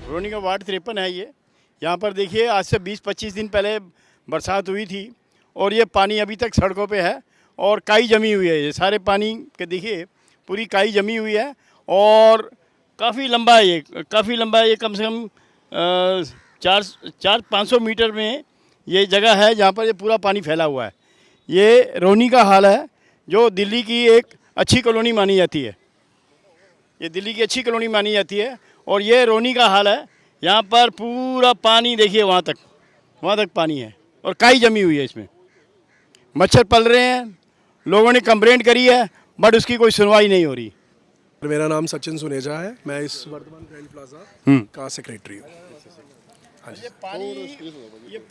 रोनी का वार्ड 53 है ये। यहाँ पर देखिए आज से 20-25 दिन पहले बरसात हुई थी और ये पानी अभी तक सड़कों पे है और काई जमी हुई है। ये सारे पानी के देखिए पूरी काई जमी हुई है और काफ़ी लंबा है ये, काफ़ी लंबा है ये। कम से कम 400-500 मीटर में ये जगह है जहाँ पर ये पूरा पानी फैला हुआ है। ये रोनी का हाल है जो दिल्ली की एक अच्छी कॉलोनी मानी जाती है। ये दिल्ली की अच्छी कॉलोनी मानी जाती है और ये रोनी का हाल है। यहाँ पर पूरा पानी देखिए वहाँ तक पानी है और काई जमी हुई है। इसमें मच्छर पल रहे हैं। लोगों ने कंप्लेंट करी है बट उसकी कोई सुनवाई नहीं हो रही। मेरा नाम सचिन सुनेजा है, मैं इस वर्धमान ग्रैंड प्लाजा का सेक्रेटरी हूँ। ये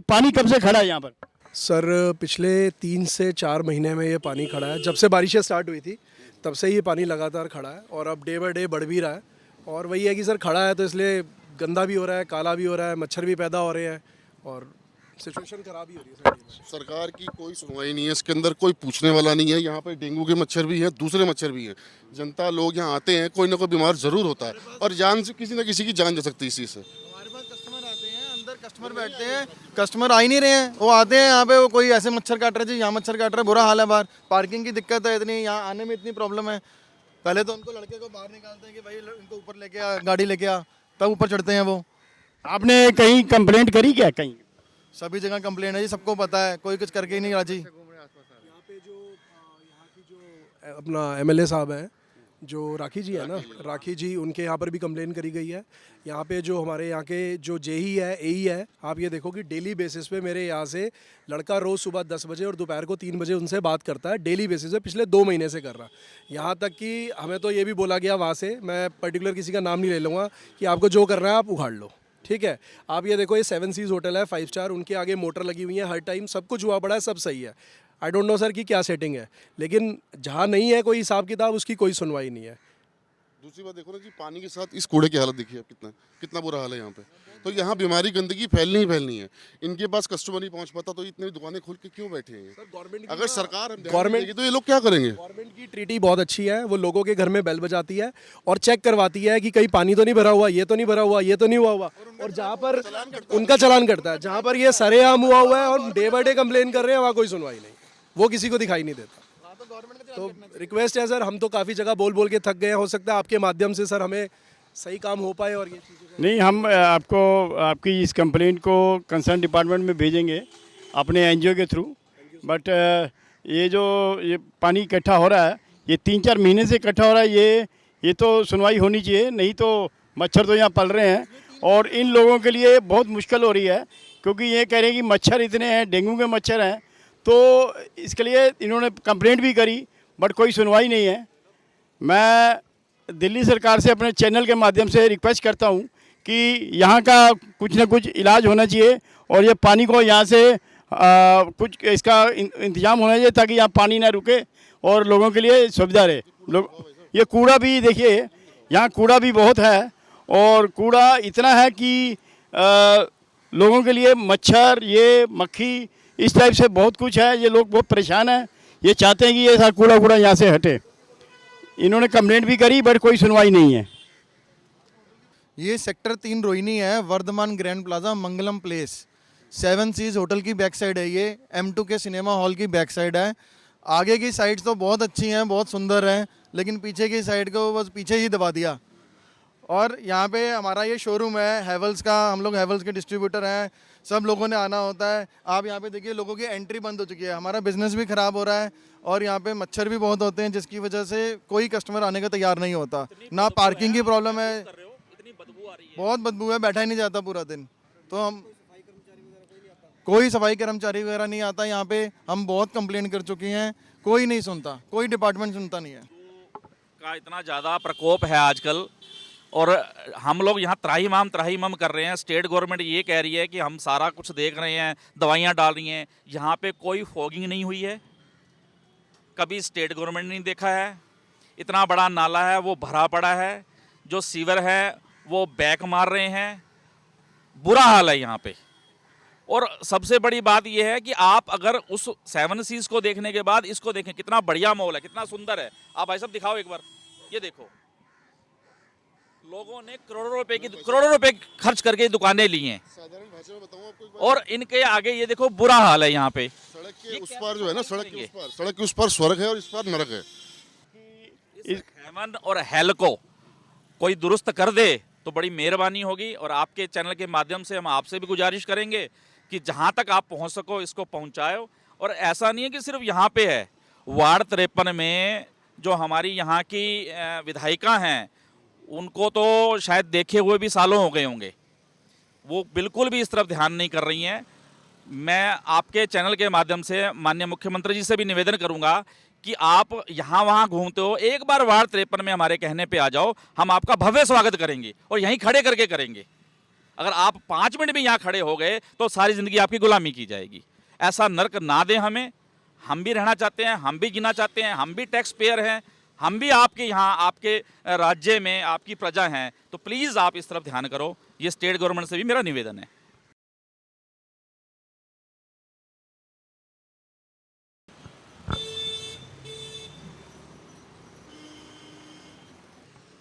पानी कब से खड़ा है यहाँ पर? सर पिछले 3 से 4 महीने में ये पानी खड़ा है। जब से बारिशें स्टार्ट हुई थी तब से ये पानी लगातार खड़ा है और अब डे बाय डे बढ़ भी रहा है। और वही है कि सर खड़ा है तो इसलिए गंदा भी हो रहा है, काला भी हो रहा है, मच्छर भी पैदा हो रहे हैं और सिचुएशन खराब ही हो रही है। सरकार की कोई सुनवाई नहीं है, इसके अंदर कोई पूछने वाला नहीं है। यहाँ पे डेंगू के मच्छर भी हैं, दूसरे मच्छर भी हैं। जनता लोग यहाँ आते हैं, कोई ना कोई बीमार जरूर होता है और जान से किसी न किसी की जान जा सकती है इसी से। हमारे पास कस्टमर आते हैं, अंदर कस्टमर बैठते हैं, कस्टमर आ ही नहीं रहे हैं। वो आते हैं यहाँ पे, वो कोई ऐसे मच्छर काट रहे हैं, यहाँ मच्छर काट रहे हैं, बुरा हाल है। बाहर पार्किंग की दिक्कत है इतनी, यहाँ आने में इतनी प्रॉब्लम है। पहले तो उनको लड़के को बाहर निकालते हैं कि भाई इनको ऊपर लेके आ, गाड़ी लेके आ, तब ऊपर चढ़ते हैं वो। आपने कहीं कंप्लेंट करी क्या? कहीं सभी जगह कंप्लेंट है जी, सबको पता है, कोई कुछ करके ही नहीं राजी। यहाँ पे जो यहाँ की जो अपना MLA साहब हैं, जो राखी जी है ना, राखी जी, उनके यहाँ पर भी कंप्लेन करी गई है। यहाँ पे जो हमारे यहाँ के जो जेई है, AE है, आप ये देखो कि डेली बेसिस पे मेरे यहाँ से लड़का रोज़ सुबह 10 बजे और दोपहर को 3 बजे उनसे बात करता है। डेली बेसिस पे पिछले 2 महीने से कर रहा। यहाँ तक कि हमें तो ये भी बोला गया वहाँ से, मैं पर्टिकुलर किसी का नाम नहीं ले लूँगा, कि आपको जो करना है आप उखाड़ लो, ठीक है। आप ये देखो, ये 7 सीज़ होटल है, 5 स्टार, उनके आगे मोटर लगी हुई है हर टाइम, सब कुछ हुआ पड़ा है, सब सही है। आई डोंट नो सर कि क्या सेटिंग है, लेकिन जहाँ नहीं है कोई हिसाब किताब, उसकी कोई सुनवाई नहीं है। दूसरी बात देखो ना जी, पानी के साथ इस कूड़े की हालत देखिए आप, कितना बुरा हाल है यहाँ पे। तो यहाँ बीमारी गंदगी फैलनी ही फैलनी है। इनके पास कस्टमर नहीं पहुँच पाता तो इतनी दुकानें खोल के क्यों बैठे हैं? गवर्नमेंट अगर सरकार गवर्नमेंट तो ये लोग क्या करेंगे? गवर्नमेंट की ट्रीटी बहुत अच्छी है, वो लोगों के घर में बेल बजाती है और चेक करवाती है कि कहीं पानी तो नहीं भरा हुआ, ये तो नहीं भरा हुआ, ये तो नहीं हुआ। और जहाँ पर उनका चलान करता है, जहाँ पर ये सरेआम हुआ है और डे बाय डे कंप्लेन कर रहे हैं, वहाँ कोई सुनवाई नहीं, वो किसी को दिखाई नहीं देता। तो रिक्वेस्ट है सर, हम तो काफ़ी जगह बोल बोल के थक गए हैं, हो सकता है आपके माध्यम से सर हमें सही काम हो पाए और ये चीज़ें। नहीं, हम आपको आपकी इस कंप्लेंट को कंसर्न डिपार्टमेंट में भेजेंगे अपने NGO के थ्रू। बट ये पानी इकट्ठा हो रहा है, ये 3-4 महीने से इकट्ठा हो रहा है, ये तो सुनवाई होनी चाहिए। नहीं तो मच्छर तो यहाँ पल रहे हैं और इन लोगों के लिए बहुत मुश्किल हो रही है, क्योंकि ये कह रहे हैं कि मच्छर इतने हैं, डेंगू के मच्छर हैं। तो इसके लिए इन्होंने कंप्लेंट भी करी बट कोई सुनवाई नहीं है। मैं दिल्ली सरकार से अपने चैनल के माध्यम से रिक्वेस्ट करता हूं कि यहाँ का कुछ ना कुछ इलाज होना चाहिए और ये पानी को यहाँ से कुछ इसका इंतजाम होना चाहिए ताकि यहाँ पानी ना रुके और लोगों के लिए सुविधा रहे। ये कूड़ा भी देखिए, यहाँ कूड़ा भी बहुत है और कूड़ा इतना है कि लोगों के लिए मच्छर, ये मक्खी, इस टाइप से बहुत कुछ है। ये लोग बहुत परेशान हैं, ये चाहते हैं कि ये सारा कूड़ा यहाँ से हटे। इन्होंने कंप्लेंट भी करी बट कोई सुनवाई नहीं है। ये सेक्टर 3 रोहिणी है, वर्धमान ग्रैंड प्लाजा, मंगलम प्लेस, 7 सीज़ होटल की बैक साइड है। ये M2 के सिनेमा हॉल की बैक साइड है। आगे की साइड तो बहुत अच्छी हैं, बहुत सुंदर हैं, लेकिन पीछे की साइड को बस पीछे ही दबा दिया। और यहाँ पे हमारा ये शोरूम है हैवेल्स का, हम लोग हैवेल्स के डिस्ट्रीब्यूटर हैं, सब लोगों ने आना होता है। आप यहाँ पे देखिए, लोगों की एंट्री बंद हो चुकी है, हमारा बिजनेस भी ख़राब हो रहा है और यहाँ पे मच्छर भी बहुत होते हैं, जिसकी वजह से कोई कस्टमर आने का तैयार नहीं होता। ना पार्किंग की प्रॉब्लम है, बहुत बदबू है, बैठा ही नहीं जाता पूरा दिन। तो हम कोई सफाई कर्मचारी वगैरह नहीं आता यहाँ पे। हम बहुत कंप्लेन कर चुके हैं, कोई नहीं सुनता, कोई डिपार्टमेंट सुनता नहीं है। का इतना ज़्यादा प्रकोप है आजकल और हम लोग यहाँ त्राहिमाम कर रहे हैं। स्टेट गवर्नमेंट ये कह रही है कि हम सारा कुछ देख रहे हैं, दवाइयाँ डाल रही हैं। यहाँ पे कोई फॉगिंग नहीं हुई है, कभी स्टेट गवर्नमेंट ने नहीं देखा है। इतना बड़ा नाला है वो भरा पड़ा है, जो सीवर है वो बैक मार रहे हैं, बुरा हाल है यहाँ पे। और सबसे बड़ी बात यह है कि आप अगर उस 7 सीज़ को देखने के बाद इसको देखें, कितना बढ़िया मॉल है, कितना सुंदर है। आप भाई साहब दिखाओ एक बार, ये देखो, लोगों ने करोड़ों रुपए खर्च करके दुकानें ली हैं साधारण भाषा में बताऊं आपको एक बात, और इनके आगे ये देखो बुरा हाल है यहाँ पे। सड़क के उस पार जो है ना, सड़क के उस पार स्वर्ग है और इस पार नरक है। इस हेमन और हेल को कोई दुरुस्त कर दे तो बड़ी मेहरबानी होगी। और आपके चैनल के माध्यम से हम आपसे भी गुजारिश करेंगे कि जहाँ तक आप पहुँच सको इसको पहुँचाओ। और ऐसा नहीं है कि सिर्फ यहाँ पे है, वार्ड 53 में जो हमारी यहाँ की विधायिका हैं उनको तो शायद देखे हुए भी सालों हो गए होंगे, वो बिल्कुल भी इस तरफ ध्यान नहीं कर रही हैं। मैं आपके चैनल के माध्यम से माननीय मुख्यमंत्री जी से भी निवेदन करूंगा कि आप यहाँ वहाँ घूमते हो, एक बार वार्ड 53 में हमारे कहने पे आ जाओ, हम आपका भव्य स्वागत करेंगे और यहीं खड़े करके करेंगे। अगर आप 5 मिनट भी यहाँ खड़े हो गए तो सारी ज़िंदगी आपकी गुलामी की जाएगी। ऐसा नर्क ना दें हमें, हम भी रहना चाहते हैं, हम भी जीना चाहते हैं, हम भी टैक्स पेयर हैं, हम भी आपके यहाँ आपके राज्य में आपकी प्रजा हैं। तो प्लीज़ आप इस तरफ ध्यान करो, ये स्टेट गवर्नमेंट से भी मेरा निवेदन है।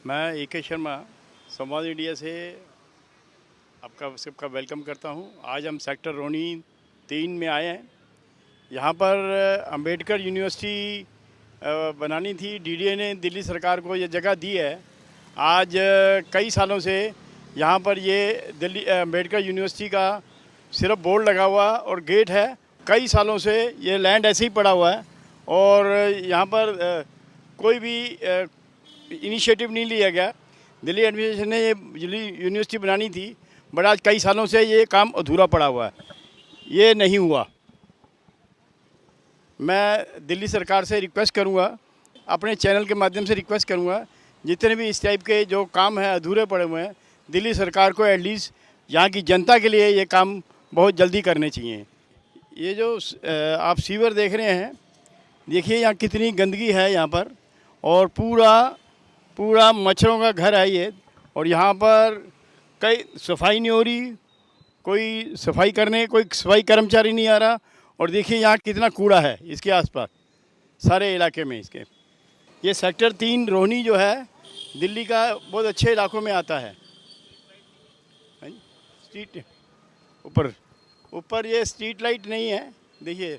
मैं ए.के. शर्मा संवाद इंडिया से आपका सबका वेलकम करता हूं। आज हम सेक्टर रोनी 3 में आए हैं। यहां पर अंबेडकर यूनिवर्सिटी बनानी थी। डीडीए ने दिल्ली सरकार को ये जगह दी है। आज कई सालों से यहां पर ये दिल्ली अंबेडकर यूनिवर्सिटी का सिर्फ बोर्ड लगा हुआ और गेट है। कई सालों से ये लैंड ऐसे ही पड़ा हुआ है और यहाँ पर कोई भी इनिशिएटिव नहीं लिया गया। दिल्ली एडमिनिस्ट्रेशन ने ये यूनिवर्सिटी बनानी थी, बट आज कई सालों से ये काम अधूरा पड़ा हुआ है, ये नहीं हुआ। मैं दिल्ली सरकार से रिक्वेस्ट करूंगा, अपने चैनल के माध्यम से रिक्वेस्ट करूंगा, जितने भी इस टाइप के जो काम हैं अधूरे पड़े हुए हैं, दिल्ली सरकार को एटलीस्ट यहाँ की जनता के लिए ये काम बहुत जल्दी करने चाहिए। ये जो आप सीवर देख रहे हैं, देखिए यहाँ कितनी गंदगी है यहाँ पर, और पूरा मच्छरों का घर है ये। और यहाँ पर कई सफाई नहीं हो रही, कोई सफाई कर्मचारी नहीं आ रहा। और देखिए यहाँ कितना कूड़ा है इसके आसपास सारे इलाके में इसके। ये सेक्टर 3 रोहिणी जो है दिल्ली का बहुत अच्छे इलाकों में आता है। स्ट्रीट ऊपर ये स्ट्रीट लाइट नहीं है, देखिए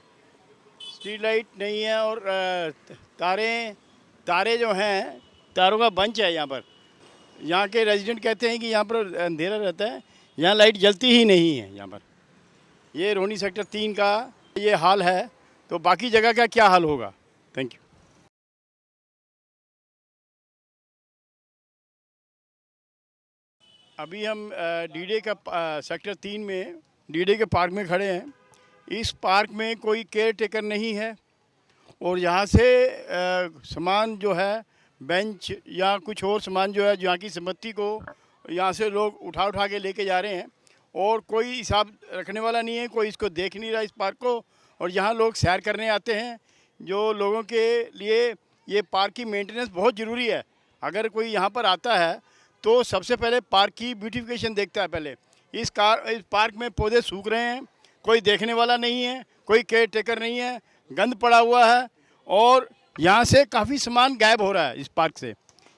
स्ट्रीट लाइट नहीं है। और तारे जो हैं, तारों का बंच है यहाँ पर। यहाँ के रेजिडेंट कहते हैं कि यहाँ पर अंधेरा रहता है, यहाँ लाइट जलती ही नहीं है यहाँ पर। ये रोहिणी सेक्टर 3 का ये हाल है, तो बाकी जगह का क्या हाल होगा। Thank you. अभी हम डीडे का सेक्टर 3 में डीडे के पार्क में खड़े हैं। इस पार्क में कोई केयर टेकर नहीं है और यहाँ से सामान जो है, बेंच या कुछ और सामान जो है, यहाँ की संपत्ति को यहाँ से लोग उठा के लेके जा रहे हैं और कोई हिसाब रखने वाला नहीं है, कोई इसको देख नहीं रहा इस पार्क को। और यहाँ लोग सैर करने आते हैं, जो लोगों के लिए ये पार्क की मेंटेनेंस बहुत ज़रूरी है। अगर कोई यहाँ पर आता है तो सबसे पहले पार्क की ब्यूटिफिकेशन देखता है पहले। इस पार्क में पौधे सूख रहे हैं, कोई देखने वाला नहीं है, कोई केयर टेकर नहीं है, गंद पड़ा हुआ है और यहाँ से काफ़ी सामान गायब हो रहा है इस पार्क से।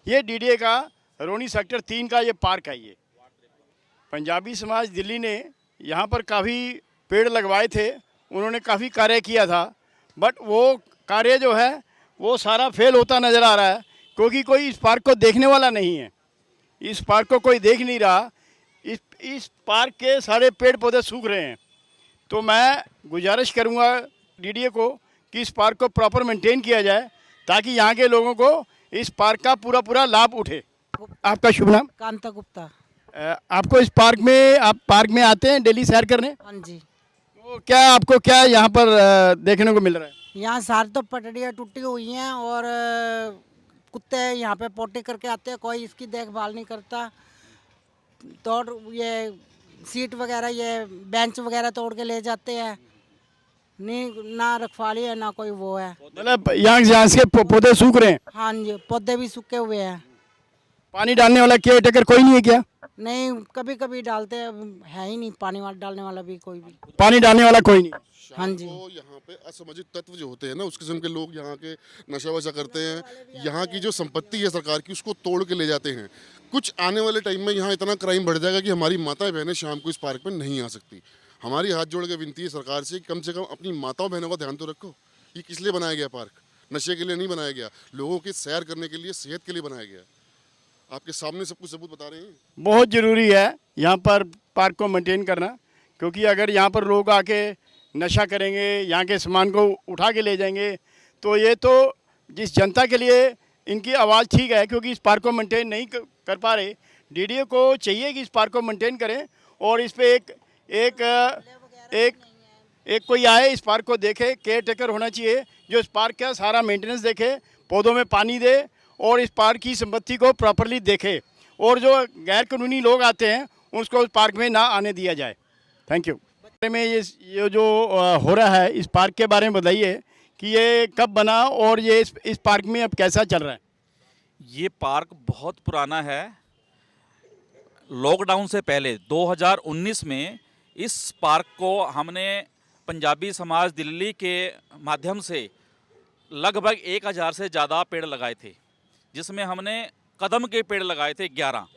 ये डीडीए का रोहिणी सेक्टर 3 का ये पार्क है। ये पंजाबी समाज दिल्ली ने यहाँ पर काफ़ी पेड़ लगवाए थे, उन्होंने काफ़ी कार्य किया था, बट वो कार्य जो है वो सारा फेल होता नज़र आ रहा है, क्योंकि कोई इस पार्क को देखने वाला नहीं है। इस पार्क को कोई देख नहीं रहा। इस पार्क के सारे पेड़ पौधे सूख रहे हैं। तो मैं गुजारिश करूंगा डीडीए को कि इस पार्क को प्रॉपर मेंटेन किया जाए, ताकि यहाँ के लोगों को इस पार्क का पूरा लाभ उठे। आपका शुभ नाम? कांता गुप्ता। आपको इस पार्क में, आप पार्क में आते हैं डेली सैर करने? हाँ जी। तो क्या आपको क्या यहाँ पर देखने को मिल रहा है? यहाँ सारी तो पटड़ियाँ टूटी हुई हैं और कुत्ते यहाँ पे पोटी करके आते हैं, कोई इसकी देखभाल नहीं करता। तोड़ ये सीट वगैरह, ये बेंच वगैरह तोड़ के ले जाते हैं, नहीं ना रखवाली है ना कोई वो है। मतलब यहाँ से पौधे सूख रहे हैं? हाँ जी, पौधे भी सूखे हुए हैं। पानी डालने वाला केयर टेकर कोई नहीं है क्या? नहीं, कभी कभी डालते हैं, है ही नहीं पानी डालने वाला भी कोई भी। पानी डालने वाला कोई नहीं? हाँ जी। तो यहाँ पे असामाजिक तत्व जो होते हैं ना, उस किस्म के लोग यहाँ के नशा वशा करते हैं, यहाँ की जो संपत्ति है सरकार की उसको तोड़ के ले जाते हैं। कुछ आने वाले टाइम में यहाँ इतना क्राइम बढ़ जाएगा कि हमारी माताएं बहनें शाम को इस पार्क में नहीं आ सकती। हमारी हाथ जोड़ के विनती है सरकार से कम अपनी माताओं बहनों का ध्यान तो रखो। ये किस लिए बनाया गया पार्क? नशे के लिए नहीं बनाया गया, लोगों की सैर करने के लिए, सेहत के लिए बनाया गया। आपके सामने सब कुछ सबूत बता रहे हैं। बहुत ज़रूरी है यहाँ पर पार्क को मेंटेन करना, क्योंकि अगर यहाँ पर लोग आके नशा करेंगे, यहाँ के सामान को उठा के ले जाएंगे, तो ये तो जिस जनता के लिए इनकी आवाज़ ठीक है, क्योंकि इस पार्क को मेंटेन नहीं कर पा रहे। डीडीए को चाहिए कि इस पार्क को मेंटेन करें और इस पे एक कोई आए इस पार्क को देखे, केयर टेकर होना चाहिए जो इस पार्क का सारा मेंटेनेंस देखे, पौधों में पानी दे और इस पार्क की संपत्ति को प्रॉपरली देखे, और जो गैर कानूनी लोग आते हैं उसको इस पार्क में ना आने दिया जाए। Thank you. में ये जो हो रहा है इस पार्क के बारे में बताइए कि ये कब बना और ये इस पार्क में अब कैसा चल रहा है? ये पार्क बहुत पुराना है। लॉकडाउन से पहले 2019 में इस पार्क को हमने पंजाबी समाज दिल्ली के माध्यम से लगभग 1000 से ज़्यादा पेड़ लगाए थे, जिसमें हमने कदम के पेड़ लगाए थे 11,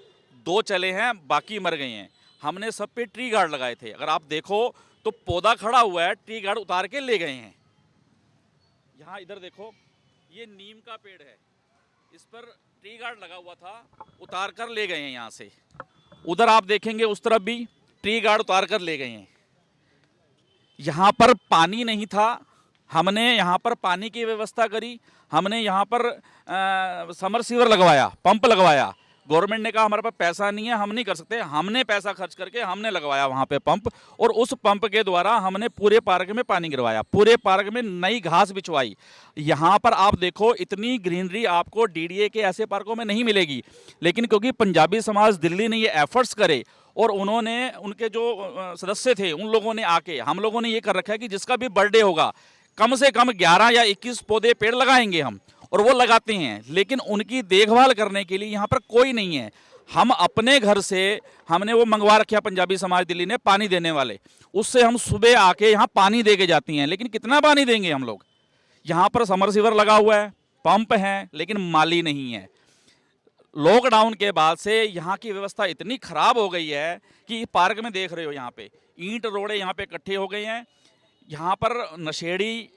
2 चले हैं, बाकी मर गए हैं। हमने सब पे ट्री गार्ड लगाए थे। अगर आप देखो तो पौधा खड़ा हुआ है, ट्री गार्ड उतार के ले गए हैं। यहाँ इधर देखो, ये नीम का पेड़ है, इस पर ट्री गार्ड लगा हुआ था, उतार कर ले गए हैं यहाँ से। उधर आप देखेंगे उस तरफ भी ट्री गार्ड उतार कर ले गए हैं। यहाँ पर पानी नहीं था, हमने यहाँ पर पानी की व्यवस्था करी। हमने यहाँ पर समरसीवर लगवाया, पंप लगवाया। गवर्नमेंट ने कहा हमारे पास पैसा नहीं है, हम नहीं कर सकते। हमने पैसा खर्च करके हमने लगवाया वहाँ पे पंप, और उस पंप के द्वारा हमने पूरे पार्क में पानी गिरवाया, पूरे पार्क में नई घास बिछवाई। यहाँ पर आप देखो इतनी ग्रीनरी आपको डीडीए के ऐसे पार्कों में नहीं मिलेगी, लेकिन क्योंकि पंजाबी समाज दिल्ली ने ये एफर्ट्स करे और उन्होंने, उनके जो सदस्य थे उन लोगों ने आके, हम लोगों ने ये कर रखा है कि जिसका भी बर्थडे होगा कम से कम 11 या 21 पौधे पेड़ लगाएंगे हम, और वो लगाते हैं। लेकिन उनकी देखभाल करने के लिए यहाँ पर कोई नहीं है। हम अपने घर से हमने वो मंगवा रखा पंजाबी समाज दिल्ली ने, पानी देने वाले, उससे हम सुबह आके यहाँ पानी दे के जाती हैं। लेकिन कितना पानी देंगे हम लोग? यहाँ पर समरसीवर लगा हुआ है, पंप हैं, लेकिन माली नहीं है। लॉकडाउन के बाद से यहाँ की व्यवस्था इतनी खराब हो गई है कि पार्क में देख रहे हो यहाँ पे ईंट रोड़े यहाँ पे इकट्ठे हो गए हैं। यहाँ पर नशेड़ी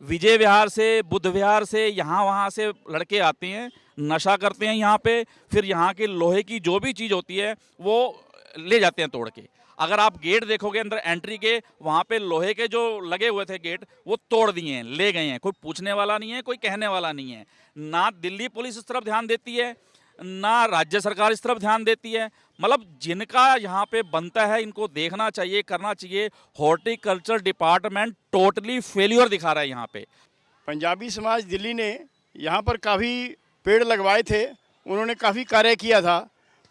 विजय विहार से, बुद्ध विहार से, यहाँ वहाँ से लड़के आते हैं, नशा करते हैं यहाँ पे, फिर यहाँ के लोहे की जो भी चीज़ होती है वो ले जाते हैं तोड़ के। अगर आप गेट देखोगे अंदर एंट्री के, वहाँ पे लोहे के जो लगे हुए थे गेट, वो तोड़ दिए हैं, ले गए हैं। कोई पूछने वाला नहीं है, कोई कहने वाला नहीं है। ना दिल्ली पुलिस इस तरफ ध्यान देती है, ना राज्य सरकार इस तरफ ध्यान देती है। मतलब जिनका यहाँ पे बनता है इनको देखना चाहिए, करना चाहिए। हॉर्टिकल्चर डिपार्टमेंट टोटली फेल्यूर दिखा रहा है यहाँ पे। पंजाबी समाज दिल्ली ने यहाँ पर काफ़ी पेड़ लगवाए थे, उन्होंने काफ़ी कार्य किया था,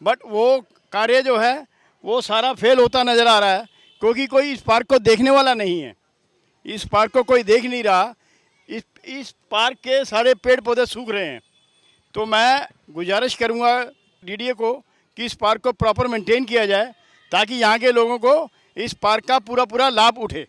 बट वो कार्य जो है वो सारा फेल होता नज़र आ रहा है, क्योंकि कोई इस पार्क को देखने वाला नहीं है। इस पार्क को कोई देख नहीं रहा। इस पार्क के सारे पेड़ पौधे सूख रहे हैं। तो मैं गुजारिश करूंगा डीडीए को कि इस पार्क को प्रॉपर मेंटेन किया जाए, ताकि यहाँ के लोगों को इस पार्क का पूरा लाभ उठे।